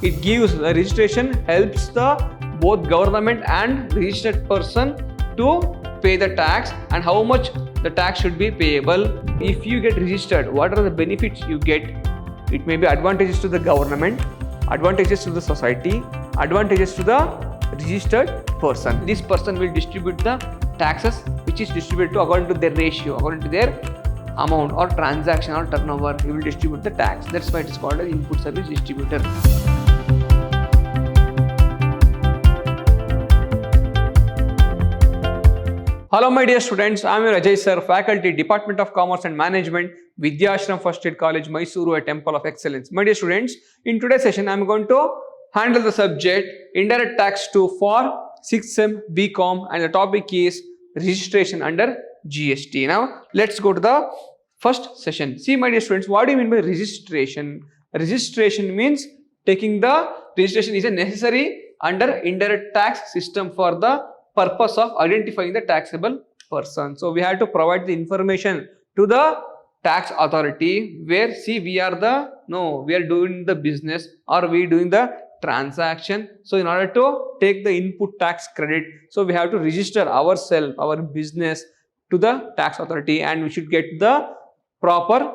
it gives the registration helps the both government and registered person to pay the tax and how much the tax should be payable. If you get registered, what are the benefits you get? It may be advantages to the government, advantages to the society, advantages to the registered person. This person will distribute the taxes which is distributed to according to their ratio, according to their amount or transaction or turnover. He will distribute the tax. That's why it is called as input service distributor. Hello my dear students, I am your Ajay sir, faculty, Department of Commerce and Management, Vidyashram First Aid College, Mysuru, a temple of excellence. My dear students, in today's session I am going to handle the subject Indirect Tax 2 for 6th Sem BCom, and the topic is registration under GST. Now let's go to the first session. See my dear students, what do you mean by registration? Registration means taking the registration is a necessary under indirect tax system for the purpose of identifying the taxable person. So we have to provide the information to the tax authority where see we are doing the business or we doing the transaction. So in order to take the input tax credit, so we have to register ourselves, our business to the tax authority, and we should get the proper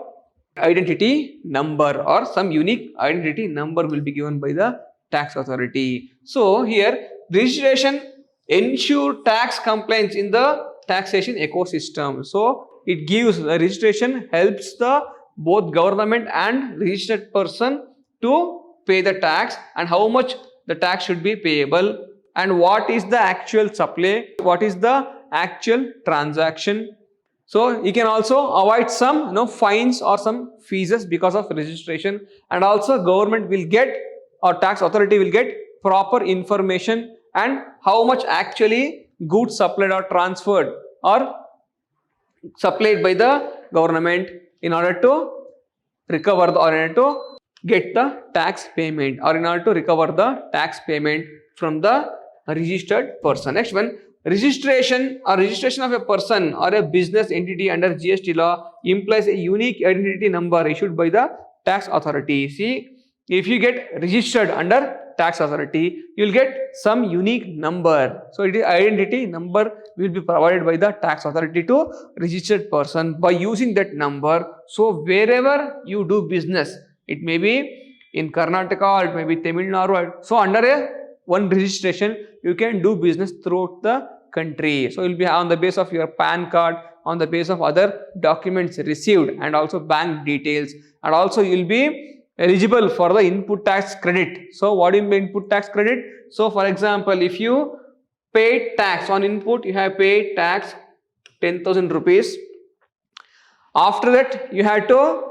identity number or some unique identity number will be given by the tax authority. So here registration ensure tax compliance in the taxation ecosystem. So it gives the registration helps the both government and registered person to pay the tax and how much the tax should be payable and what is the actual supply, what is the actual transaction. So you can also avoid some fines or some fees because of registration, and also government will get or tax authority will get proper information and how much actually goods supplied or transferred or supplied by the government in order to recover or in order to get the tax payment or in order to recover the tax payment from the registered person. Next one, registration or registration of a person or a business entity under GST law implies a unique identity number issued by the tax authority. See, if you get registered under tax authority, you will get some unique number. So it is identity number will be provided by the tax authority to registered person. By using that number, so wherever you do business, it may be in Karnataka or it may be Tamil Nadu, so under one registration you can do business throughout the country. So you will be on the basis of your PAN card, on the basis of other documents received and also bank details, and also you will be eligible for the input tax credit. So what do you mean by input tax credit? So for example, if you paid tax on input, you have paid tax 10,000 rupees. After that you have to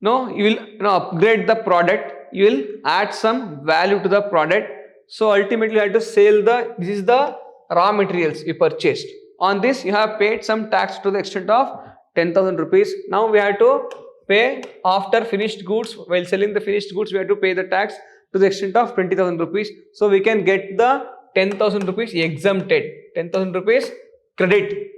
you will upgrade the product, you will add some value to the product. So ultimately you have to sell this is the raw materials you purchased. On this you have paid some tax to the extent of 10,000 rupees. Now we have to pay after finished goods. While selling the finished goods, we have to pay the tax to the extent of 20,000 rupees. So we can get the 10,000 rupees exempted, 10,000 rupees credit.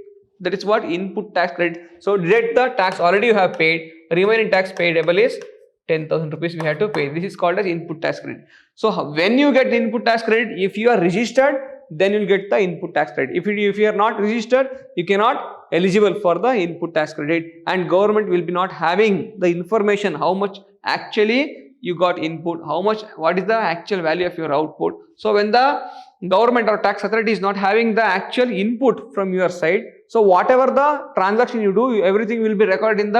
That is what input tax credit. So deduct the tax already you have paid, remaining tax payable is 10,000 rupees we have to pay. This is called as input tax credit. So when you get the input tax credit, if you are registered, then you will get the input tax credit. If you are not registered, you cannot eligible for the input tax credit, and government will be not having the information how much actually you got input, what is the actual value of your output. So when the government or tax authority is not having the actual input from your side, so whatever the transaction you do, everything will be recorded in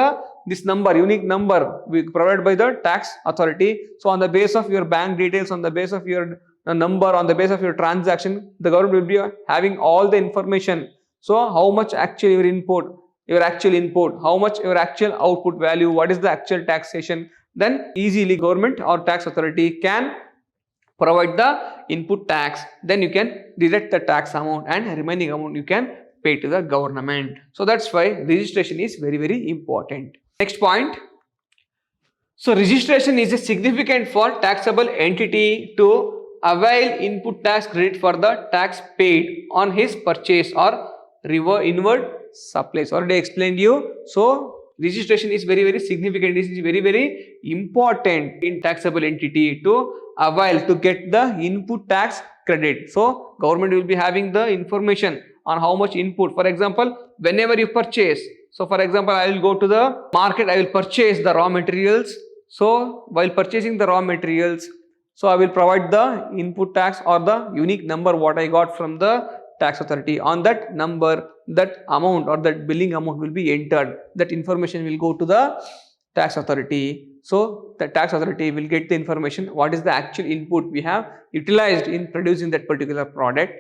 this number, unique number provided by the tax authority. So on the basis of your bank details, on the basis of your number, on the basis of your transaction, the government will be having all the information. So how much actually your actual input, how much your actual output value, what is the actual taxation, then easily government or tax authority can provide the input tax. Then you can deduct the tax amount and remaining amount you can pay to the government. So that's why registration is very, very important. Next point. So registration is a significant for taxable entity to avail input tax credit for the tax paid on his purchase or inward supplies. Already explained you. So registration is very, very significant. This is very, very important in taxable entity to avail to get the input tax credit. So government will be having the information on how much input. For example, whenever you purchase, so for example, I will go to the market, I will purchase the raw materials. So while purchasing the raw materials, so I will provide the input tax or the unique number what I got from the tax authority. On that number, that amount or that billing amount will be entered. That information will go to the tax authority. So the tax authority will get the information what is the actual input we have utilized in producing that particular product,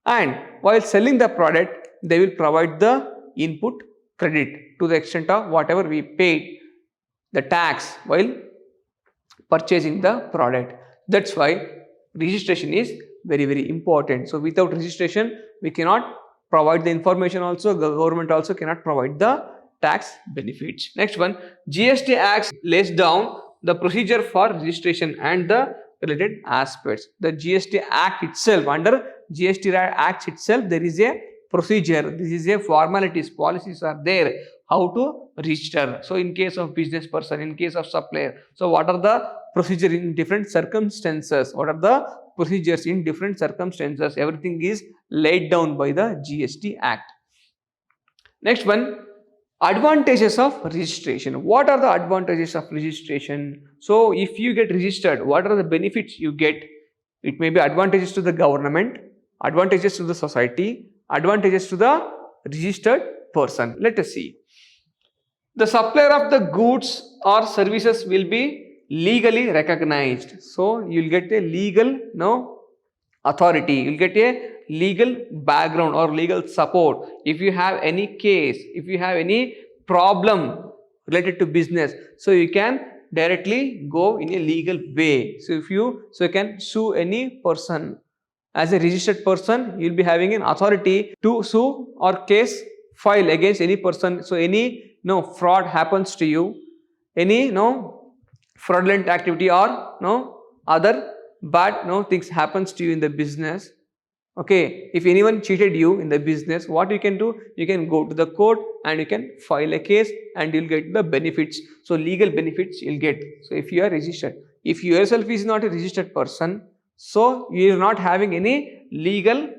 and while selling the product they will provide the input credit to the extent of whatever we paid the tax while purchasing the product. That's why registration is very important. So without registration we cannot provide the information, also government also cannot provide the tax benefits. Next one, GST Act lays down the procedure for registration and the related aspects. The GST Act itself, under GST Act itself, there is a procedure, this is a formalities, policies are there how to register. So in case of business person, in case of supplier, so what are the procedure in different circumstances, what are the procedures in different circumstances, everything is laid down by the GST Act. Next one, advantages of registration. What are the advantages of registration? So if you get registered, what are the benefits you get? It may be advantages to the government, advantages to the society, advantages to the registered person. Let us see. The supplier of the goods or services will be legally recognized. So you will get a legal authority, you will get a legal background or legal support. If you have any case, if you have any problem related to business, so you can directly go in a legal way. So you can sue any person. As a registered person, you will be having an authority to sue or case file against any person. So any fraud happens to you, any fraudulent activity or other bad things happens to you in the business. Okay, if anyone cheated you in the business, what you can do? You can go to the court and you can file a case and you'll get the benefits. So legal benefits you'll get. So if you are registered, if you yourself is not a registered person, so you are not having any legal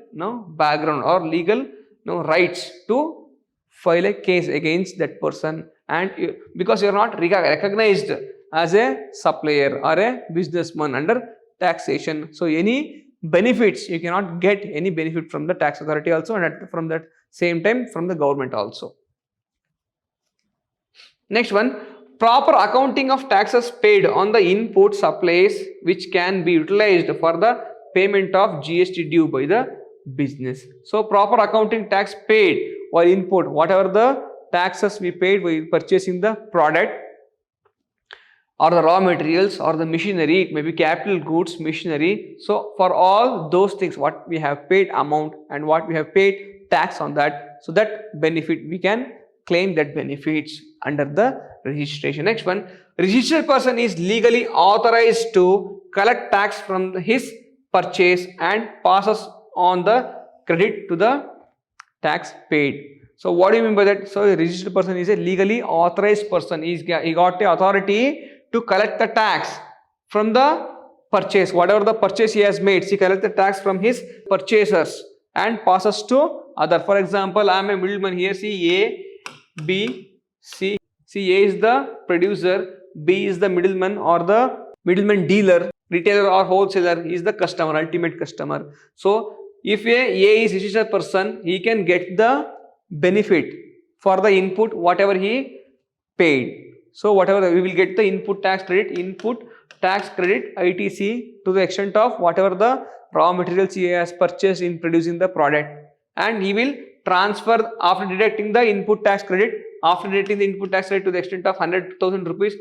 background or legal rights to file a case against that person, and because you are not recognized as a supplier or a businessman under taxation, so any benefits you cannot get any benefit from the tax authority also, and from that same time from the government also. Next one, proper accounting of taxes paid on the input supplies which can be utilized for the payment of GST due by the business. So proper accounting tax paid or input, whatever the taxes we paid while purchasing the product or the raw materials or the machinery, it may be capital goods, machinery. So for all those things what we have paid amount and what we have paid tax on that, so that benefit we can claim that benefits under the registration. Next one, registered person is legally authorized to collect tax from his purchase and passes on the credit to the tax paid. So what do you mean by that? So a registered person is a legally authorized person. He got the authority to collect the tax from the purchase, whatever the purchase he has made. He collects the tax from his purchasers and passes to other. For example, I am a middleman here. See A, B, C. See, A is the producer, B is the middleman or the middleman dealer, retailer or wholesaler. He is the customer, ultimate customer. So if A is registered person, he can get the benefit for the input whatever he paid. So whatever we will get the input tax credit ITC to the extent of whatever the raw materials he has purchased in producing the product, and he will transfer after deducting the input tax credit, to the extent of 100,000 rupees.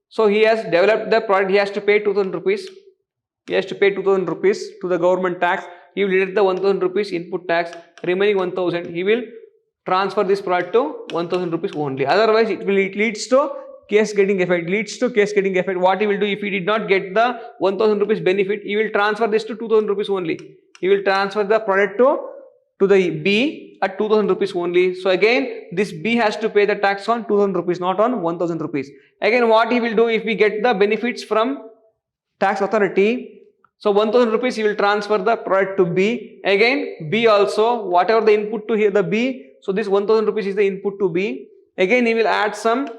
So he has developed the product, he has to pay 2,000 rupees. He has to pay 2,000 rupees to the government tax. He will deduct the 1,000 rupees input tax, remaining 1,000 he will transfer this product to 1,000 rupees only. Otherwise it leads to case getting effect. What he will do, if he did not get the 1,000 rupees benefit, he will transfer this to 2,000 rupees only. He will transfer the product to the B at 2,000 rupees only. So again this B has to pay the tax on 2,000 rupees, not on 1,000 rupees. Again what he will do, if we get the benefits from tax authority. So 1000 rupees he will transfer the product to B. Again B also, whatever the input to here the B, so this 1000 rupees is the input to B. Again he will add some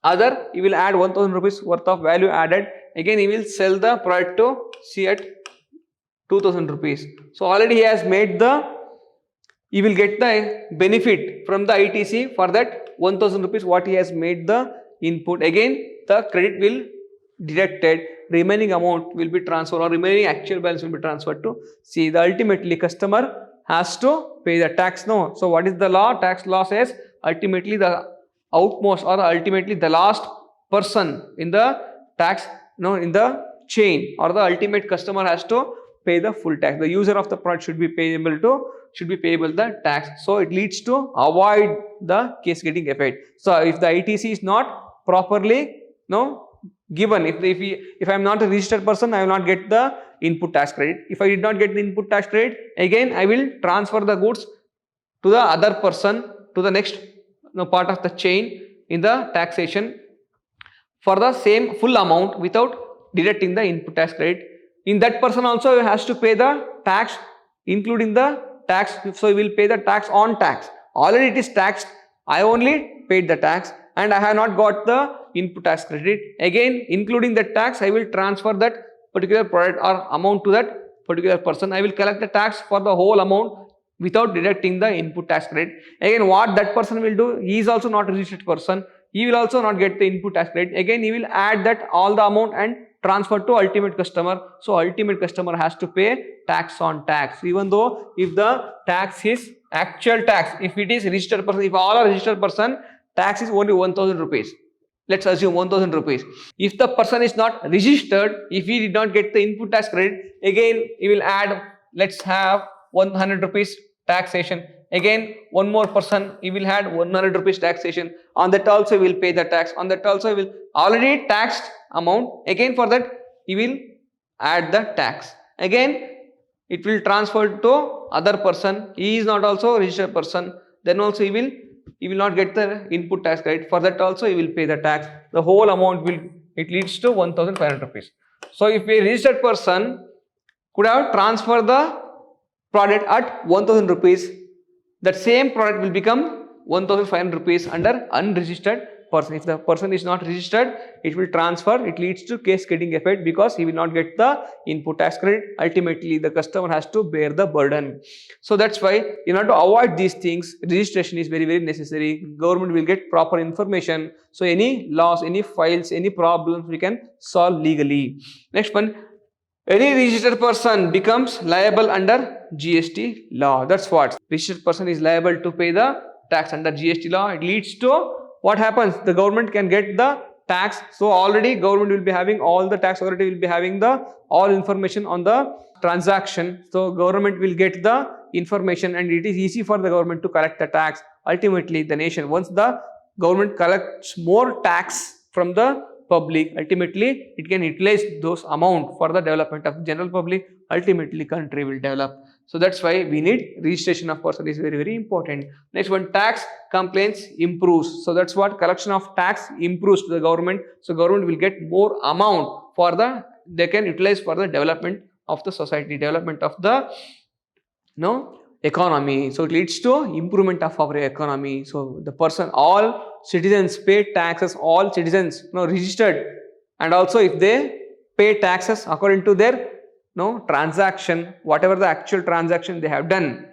other, he will add 1000 rupees worth of value added. Again he will sell the product to C at 2000 rupees. So already he has made the, he will get the benefit from the ITC for that 1000 rupees what he has made the input. Again the credit will deducted, remaining amount will be transferred, or remaining actual balance will be transferred to C. The ultimately customer has to pay the tax. No. So what is the law? Tax law says ultimately the outmost, or ultimately the last person in the tax, no, in the chain, or the ultimate customer has to pay the full tax. The user of the product should be payable the tax. So it leads to avoid the cascading effect. So if the ITC is not properly given, if I am not a registered person, I will not get the input tax credit. If I did not get the input tax credit, again I will transfer the goods to the other person, to the next part of the chain in the taxation for the same full amount without deducting the input tax credit. In that person also has to pay the tax, including the tax. So he will pay the tax on tax. Already it is taxed. I only paid the tax and I have not got the input tax credit. Again, including the tax, I will transfer that particular product or amount to that particular person. I will collect the tax for the whole amount without deducting the input tax credit. Again, what that person will do, he is also not a registered person. He will also not get the input tax credit. Again, he will add that all the amount and transfer to ultimate customer. So ultimate customer has to pay tax on tax, even though if the tax is actual tax, if it is registered person, if all are registered person, tax is only 1000 rupees. Let's assume 1000 rupees. If the person is not registered, if he did not get the input tax credit, again he will add, let's have 100 rupees taxation. Again one more person, he will add 100 rupees taxation. On that also he will pay the tax. On that also he will already taxed amount. Again for that he will add the tax. Again it will transfer to other person. He is not also a registered person. Then also he will not get the input tax credit. For that also he will pay the tax. The whole amount it leads to 1500 rupees. So if a registered person could have transferred the product at 1000 rupees, that same product will become 1500 rupees under unregistered person. If the person is not registered, it will transfer, it leads to cascading effect because he will not get the input tax credit. Ultimately the customer has to bear the burden. So that's why in order to avoid these things, registration is very, very necessary. Government will get proper information. So any loss, any files, any problems we can solve legally. Next one, any registered person becomes liable under GST law. That's what registered person is liable to pay the tax under GST law. It leads to what happens? The government can get the tax. So already government will be having, all the tax authority will be having the all information on the transaction. So government will get the information and it is easy for the government to collect the tax. Ultimately the nation, once the government collects more tax from the public, ultimately it can utilize those amount for the development of general public. Ultimately country will develop. So that's why we need registration of person is very, very important. Next one, tax complaints improves. So that's what collection of tax improves to the government. So government will get more amount for the, they can utilize for the development of the society, development of the economy. So it leads to improvement of our economy. So the person, all citizens pay taxes, all citizens registered, and also if they pay taxes according to their transaction, whatever the actual transaction they have done,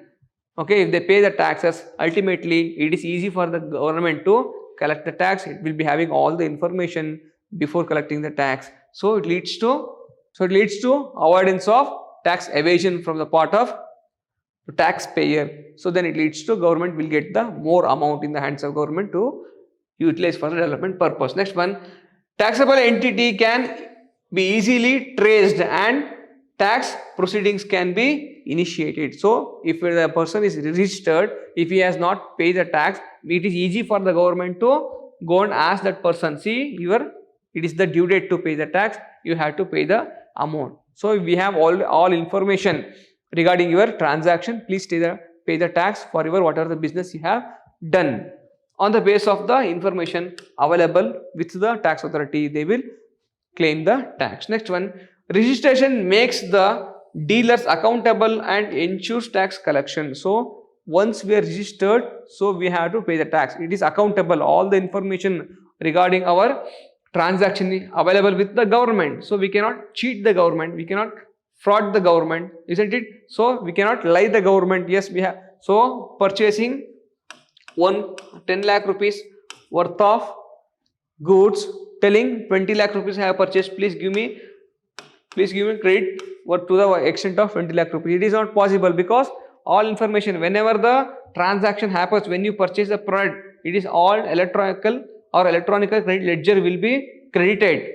okay, if they pay the taxes, ultimately it is easy for the government to collect the tax. It will be having all the information before collecting the tax. So it leads to avoidance of tax evasion from the part of taxpayer. So then it leads to government will get the more amount in the hands of government to utilize for the development purpose. Next one, taxable entity can be easily traced and tax proceedings can be initiated. So if the person is registered, if he has not paid the tax, it is easy for the government to go and ask that person, see, it is the due date to pay the tax, you have to pay the amount. So if we have all information regarding your transaction, please pay the tax for your whatever the business you have done. On the basis of the information available with the tax authority, they will claim the tax. Next one, registration makes the dealers accountable and ensures tax collection. So once we are registered, so we have to pay the tax. It is accountable. All the information regarding our transaction is available with the government. So we cannot cheat the government. We cannot fraud the government, isn't it? So we cannot lie the government. Yes, we have. So purchasing 10 lakh rupees worth of goods, telling 20 lakh rupees I have purchased, please give me credit to the extent of 20 lakh rupees. It is not possible because all information, whenever the transaction happens, when you purchase a product, it is all electronic credit ledger will be credited.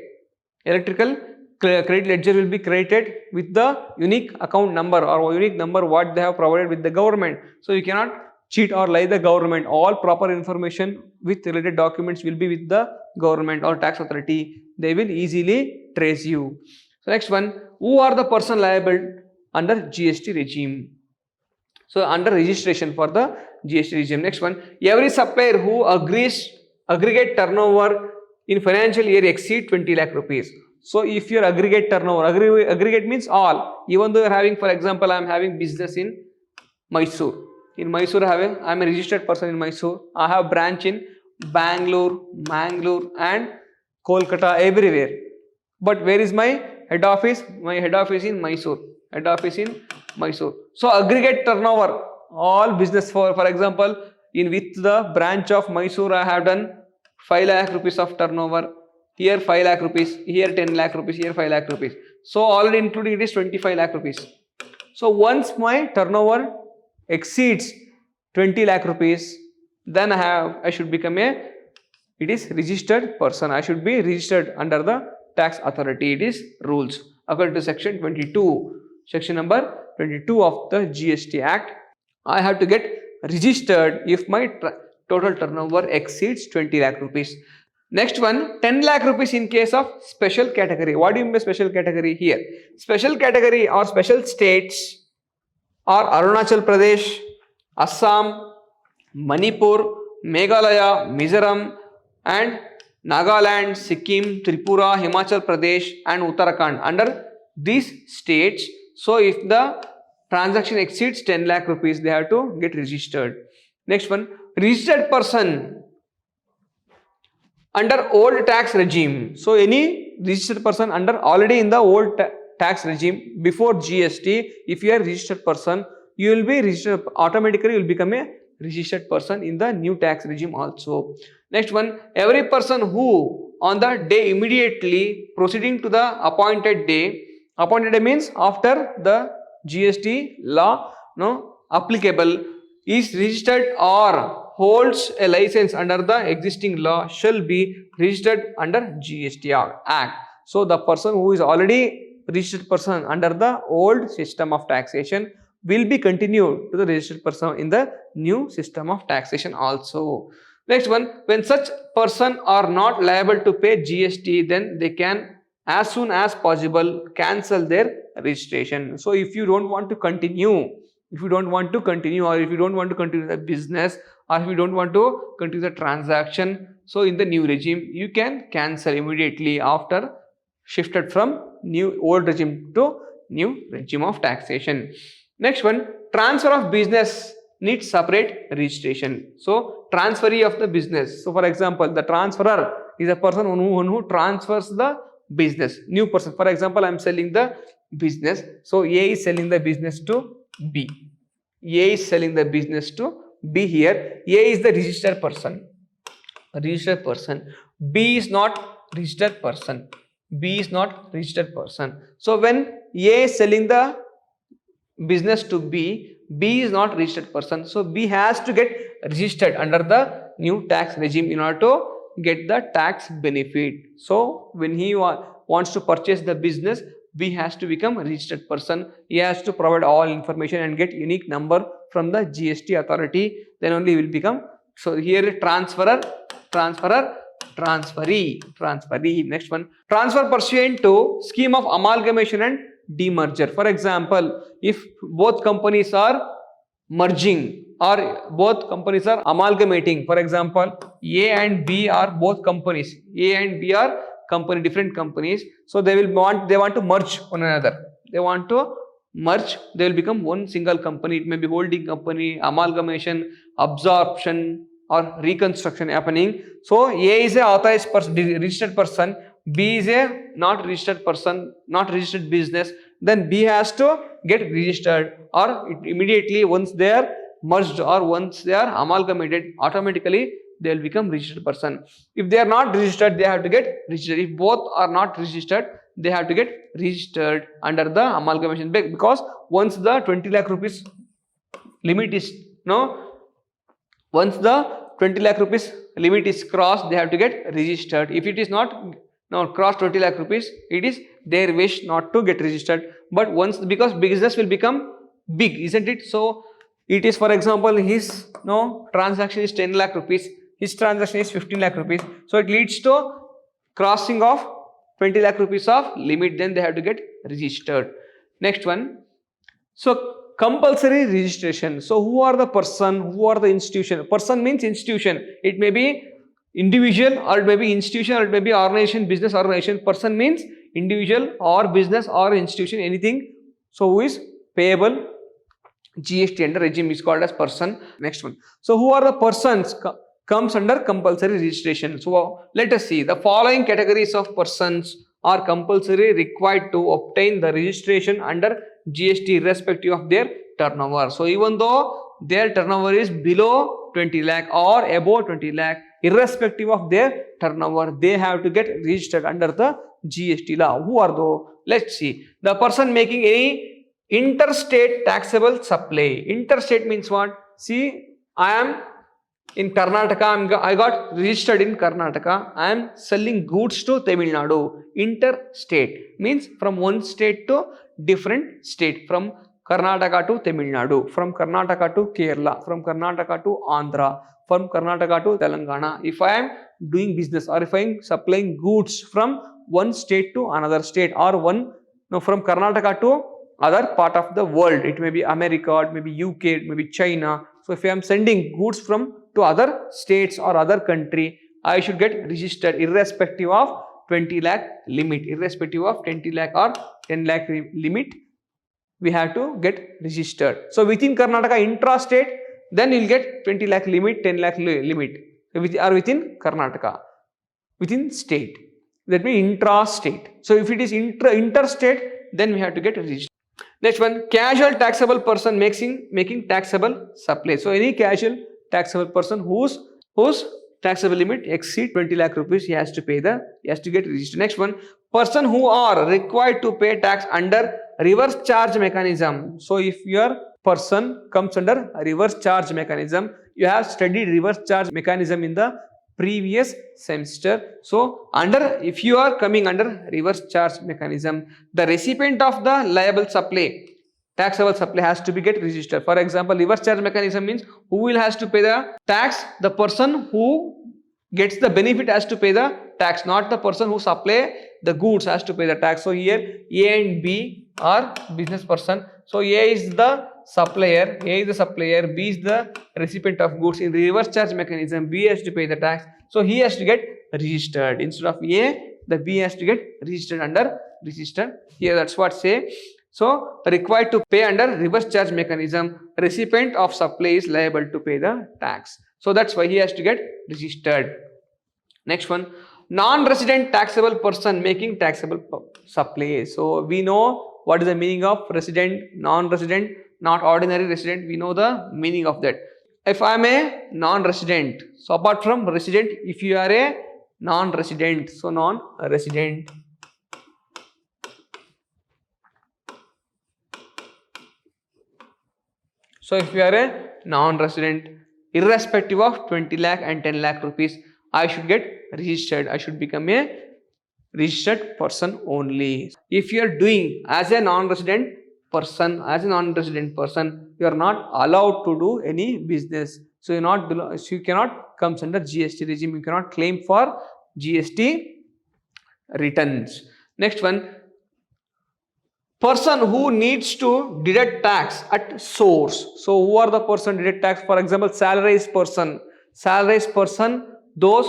Electrical credit ledger will be credited with the unique account number or unique number what they have provided with the government. So you cannot cheat or lie the government. All proper information with related documents will be with the government or tax authority. They will easily trace you. So next one, who are the person liable under GST regime? So under registration for the GST regime. Next one, every supplier who aggregate turnover in financial year exceed 20 lakh rupees. So if your aggregate turnover, aggregate means all, even though you are having, for example, I am having business in Mysore. In Mysore I am a registered person in Mysore. I have branch in Bangalore, Mangalore and Kolkata, everywhere. But where is my head office? My head office in Mysore. Head office in Mysore. So aggregate turnover, all business for example, with the branch of Mysore I have done 5 lakh rupees of turnover. Here 5 lakh rupees, here 10 lakh rupees, here 5 lakh rupees. So already including it is 25 lakh rupees. So once my turnover exceeds 20 lakh rupees, then I should become it is registered person. I should be registered under the tax authority. It is rules according to section 22, section number 22 of the GST Act. I have to get registered if my total turnover exceeds 20 lakh rupees. Next one, 10 lakh rupees in case of special category. What do you mean by special category here? Special category or special states are Arunachal Pradesh, Assam, Manipur, Meghalaya, Mizoram and Nagaland, Sikkim, Tripura, Himachal Pradesh and Uttarakhand. Under these states, so if the transaction exceeds 10 lakh rupees, they have to get registered. Next one, registered person under old tax regime. So any registered person under already in the old tax regime before GST, if you are a registered person, you will be registered automatically. You will become a registered person in the new tax regime also. Next one, every person who on the day immediately proceeding to the appointed day means after the GST law applicable is registered or holds a license under the existing law shall be registered under GST Act. So the person who is already registered person under the old system of taxation will be continued to the registered person in the new system of taxation also. Next one, when such person are not liable to pay GST, then they can as soon as possible cancel their registration. So if you don't want to continue, or if you don't want to continue the business, or if you don't want to continue the transaction, so in the new regime you can cancel immediately after shifted from old regime to new regime of taxation. Next one, transfer of business needs separate registration. So transferee of the business. So for example, the transferor is a person who transfers the business. New person. For example, I am selling the business. So A is selling the business to B. A is selling the business to B here. A is the registered person. B is not registered person. So when A is selling the business to B, B is not registered person. So B has to get registered under the new tax regime in order to get the tax benefit. So when he wants to purchase the business, B has to become a registered person. He has to provide all information and get unique number from the GST authority. Then only he will become. So here transferee. Next one, transfer pursuant to scheme of amalgamation and demerger. For example, if both companies are merging or both companies are amalgamating, for example, A and B are both companies. A and B are company, different companies. So they want to merge one another. They want to merge. They will become one single company. It may be holding company, amalgamation, absorption, or reconstruction happening. So A is a authorized person, registered person. B is a not registered person, not registered business. Then B has to get registered, or immediately once they are merged or once they are amalgamated, automatically they will become registered person. If they are not registered, they have to get registered. If both are not registered, they have to get registered under the amalgamation, because once the 20 lakh rupees limit is once the 20 lakh rupees limit is crossed, they have to get registered. If it is not cross 20 lakh rupees, it is their wish not to get registered. But once, because business will become big, isn't it? So it is, for example, his transaction is 10 lakh rupees, his transaction is 15 lakh rupees. So it leads to crossing of 20 lakh rupees of limit, then they have to get registered. Next one. So compulsory registration. So who are the person, who are the institution? Person means institution. It may be individual, or it may be institution, or it may be organization, business organization. Person means individual or business or institution, anything. So who is payable GST under regime is called as person. Next one. So who are the persons comes under compulsory registration? So let us see. The following categories of persons are compulsory required to obtain the registration under GST irrespective of their turnover. So even though their turnover is below 20 lakh or above 20 lakh, irrespective of their turnover, they have to get registered under the GST law. Who are those? Let's see. The person making any interstate taxable supply. Interstate means what? See, I am in Karnataka, I got registered in Karnataka. I am selling goods to Tamil Nadu. Interstate means from one state to different state. From Karnataka to Tamil Nadu, from Karnataka to Kerala, from Karnataka to Andhra, from Karnataka to Telangana. If I am doing business, or if I am supplying goods from one state to another state, or from Karnataka to other part of the world, it may be America, it may be UK, it may be China. So if I am sending goods to other states or other country, I should get registered irrespective of 20 lakh limit, irrespective of 20 lakh or 10 lakh limit, we have to get registered. So within Karnataka intra-state, then you will get 20 lakh limit, 10 lakh limit, or within Karnataka, within state, that means intra-state. So if it is interstate, then we have to get registered. Next one, casual taxable person making taxable supply. So any casual taxable person whose taxable limit exceed 20 lakh rupees, he has to get registered. Next one, person who are required to pay tax under reverse charge mechanism. So if your person comes under reverse charge mechanism, you have studied reverse charge mechanism in the previous semester. So if you are coming under reverse charge mechanism, the recipient of the liable supply, taxable supply, has to be get registered. For example, reverse charge mechanism means who has to pay the tax? The person who gets the benefit has to pay the tax, not the person who supply the goods has to pay the tax. So here A and B are business person. So A is the supplier, B is the recipient of goods. In reverse charge mechanism, B has to pay the tax, so he has to get registered. Instead of A, the B has to get registered under registered. Here that's what say. So required to pay under reverse charge mechanism, recipient of supply is liable to pay the tax. So that's why he has to get registered. Next one, non-resident taxable person making taxable supply. So we know what is the meaning of resident, non-resident, not ordinary resident. We know the meaning of that. If I am a non-resident, so apart from resident, if you are a non-resident, so non-resident. So if you are a non-resident, irrespective of 20 lakh and 10 lakh rupees, I should get registered. I should become a registered person only. If you are doing as a non-resident person, you are not allowed to do any business. So you cannot come under GST regime. You cannot claim for GST returns. Next one, person who needs to deduct tax at source. So who are the person deduct tax? For example, salaries person, those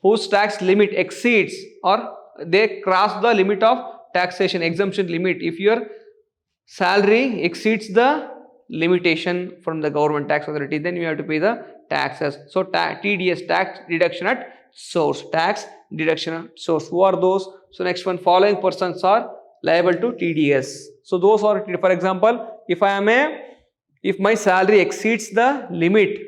whose tax limit exceeds or they cross the limit of taxation exemption limit. If your salary exceeds the limitation from the government tax authority, then you have to pay the taxes. So TDS, tax deduction at source, tax deduction at source. Who are those? So next one, following persons are liable to TDS. So those are, for example, if my salary exceeds the limit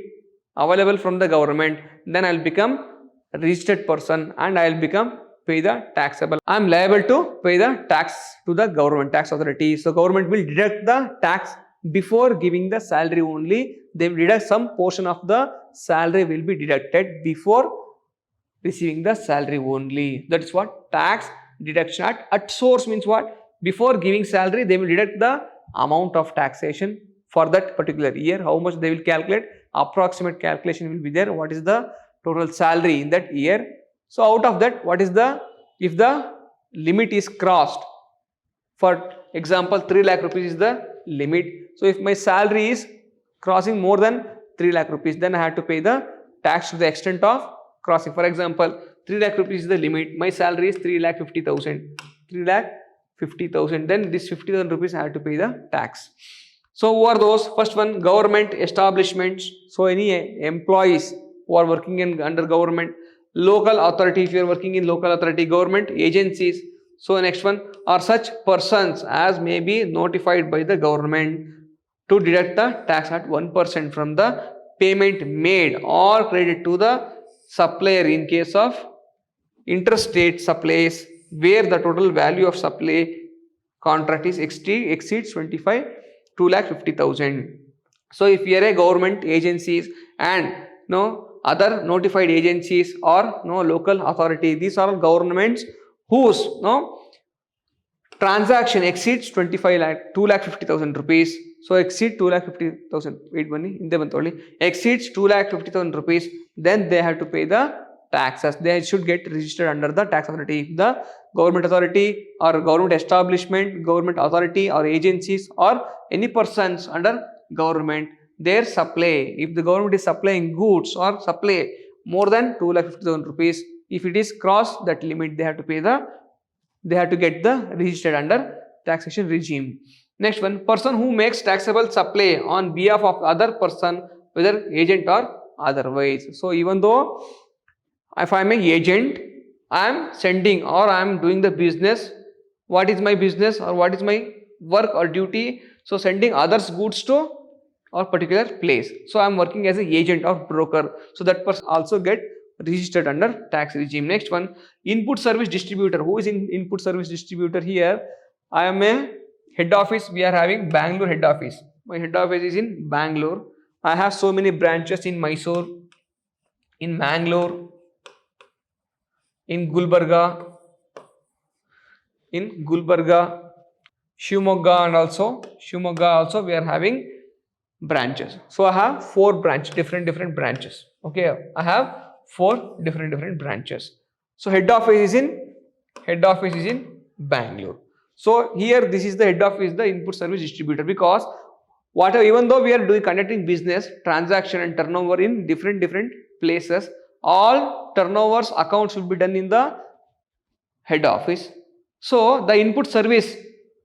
available from the government, then I'll become a registered person and I'll become pay the taxable. I'm liable to pay the tax to the government tax authority. So government will deduct the tax before giving the salary only. They will deduct some portion of the salary will be deducted before receiving the salary only. That is what tax deduction at source means. What? Before giving salary, they will deduct the amount of taxation for that particular year. How much they will calculate? Approximate calculation will be there. What is the total salary in that year? So out of that, what is the, if the limit is crossed, for example 3 lakh rupees is the limit. So if my salary is crossing more than 3 lakh rupees, then I have to pay the tax to the extent of crossing. For example, 3 lakh rupees is the limit, my salary is 3,50,000, 3,50,000, then this 50,000 rupees I have to pay the tax. So who are those? First one, government establishments. So any employees who are working in under government, local authority, if you are working in local authority, government agencies. So next one are such persons as may be notified by the government to deduct the tax at 1% from the payment made or credited to the supplier in case of interstate supplies where the total value of supply contract is exceeds 2,50,000. So if you are a government agencies and other notified agencies or local authority, these are governments whose transaction exceeds 2,50,000 rupees. So exceed 2,50,000, wait money in the exceeds 2,50,000 rupees, then they have to pay the taxes. They should get registered under the tax authority. The government authority or government establishment, government authority or agencies or any persons under government, their supply, if the government is supplying goods or supply more than 2,50,000 rupees, if it is crossed that limit, they have to pay they have to get the registered under taxation regime. Next one, person who makes taxable supply on behalf of other person, whether agent or otherwise. So even though if I am an agent, I am sending or I am doing the business, what is my business or what is my work or duty? So sending others goods to or particular place. So I am working as an agent or broker. So that person also get registered under tax regime. Next one, input service distributor. Who is in input service distributor? Here I am a head office. We are having Bangalore head office. My head office is in Bangalore. I have so many branches in Mysore, in Mangalore, in Gulbarga, Shivamogga, and also we are having branches. So I have 4 different branches. Okay, I have 4 different branches. So head office is in Bangalore. So here this is the head office, the input service distributor, because whatever, even though we are conducting business transaction and turnover in different places, all turnovers accounts will be done in the head office. So the input service,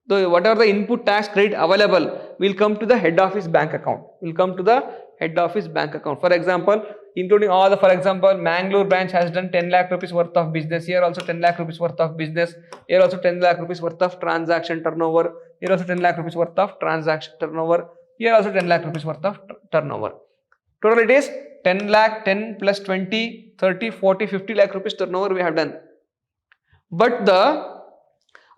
whatever the input tax credit available will come to the head office bank account. For example, including all the, for example, Mangalore branch has done 10 lakh rupees worth of business. Here also 10 lakh rupees worth of business. Here also 10 lakh rupees worth of transaction turnover. Here also 10 lakh rupees worth of transaction turnover. Here also 10 lakh rupees worth of turnover. Total it is 10 lakh, 10 plus 20, 30, 40, 50 lakh rupees turnover we have done. But the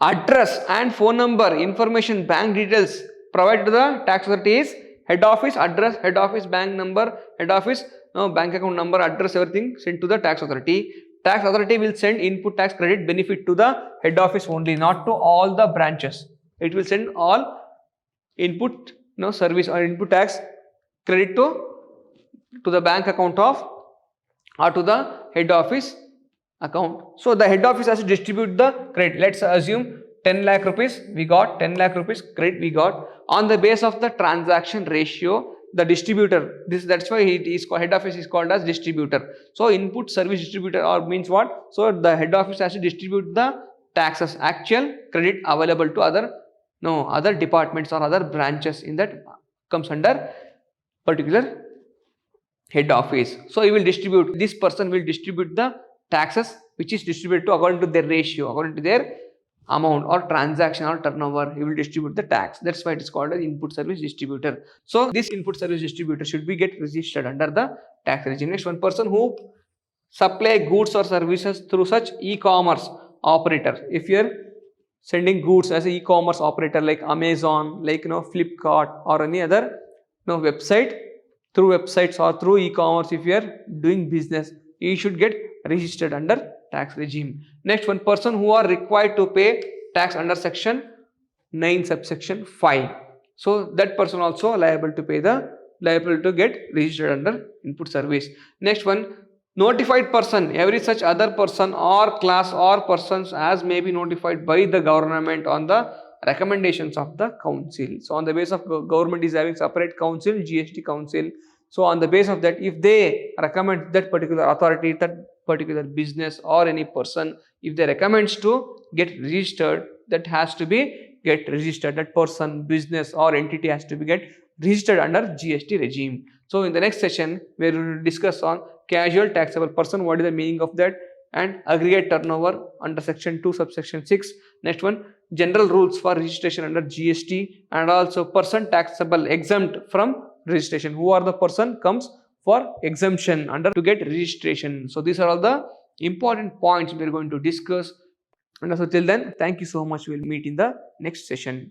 address and phone number information, bank details provided to the tax authority is head office address, head office bank number, head office bank account number, address, everything sent to the tax authority. Tax authority will send input tax credit benefit to the head office only, not to all the branches. It will send all input service or input tax credit to the bank account of or to the head office account. So the head office has to distribute the credit. Let's assume 10 lakh rupees we got, 10 lakh rupees credit we got. On the base of the transaction ratio, the distributor. That's why he is head office is called as distributor. So input service distributor or means what? So the head office has to distribute the taxes, actual credit available to other departments or other branches in that comes under particular head office. So he will distribute, this person will distribute the taxes which is distributed to according to their ratio, according to their amount or transaction or turnover. He will distribute the tax. That's why it is called as input service distributor. So this input service distributor should be get registered under the tax regime. Next one, person who supply goods or services through such e-commerce operator. If you are sending goods as an e-commerce operator like Amazon, like Flipkart or any other website, through websites or through e-commerce, if you are doing business, you should get registered under tax regime. Next one, person who are required to pay tax under section 9 subsection 5. So that person also liable to get registered under input service. Next one, notified person, every such other person or class or persons as may be notified by the government on the recommendations of the council. So on the basis of government is having separate council, GST council. So on the basis of that, if they recommend that particular authority, that particular business or any person, if they recommends to get registered, that has to be get registered. That person, business or entity has to be get registered under GST regime. So in the next session, we will discuss on casual taxable person, what is the meaning of that, and aggregate turnover under section 2 subsection 6. Next one, general rules for registration under GST, and also person taxable exempt from registration. Who are the person comes for exemption under to get registration. So these are all the important points we are going to discuss. And also till then, thank you so much. We'll meet in the next session.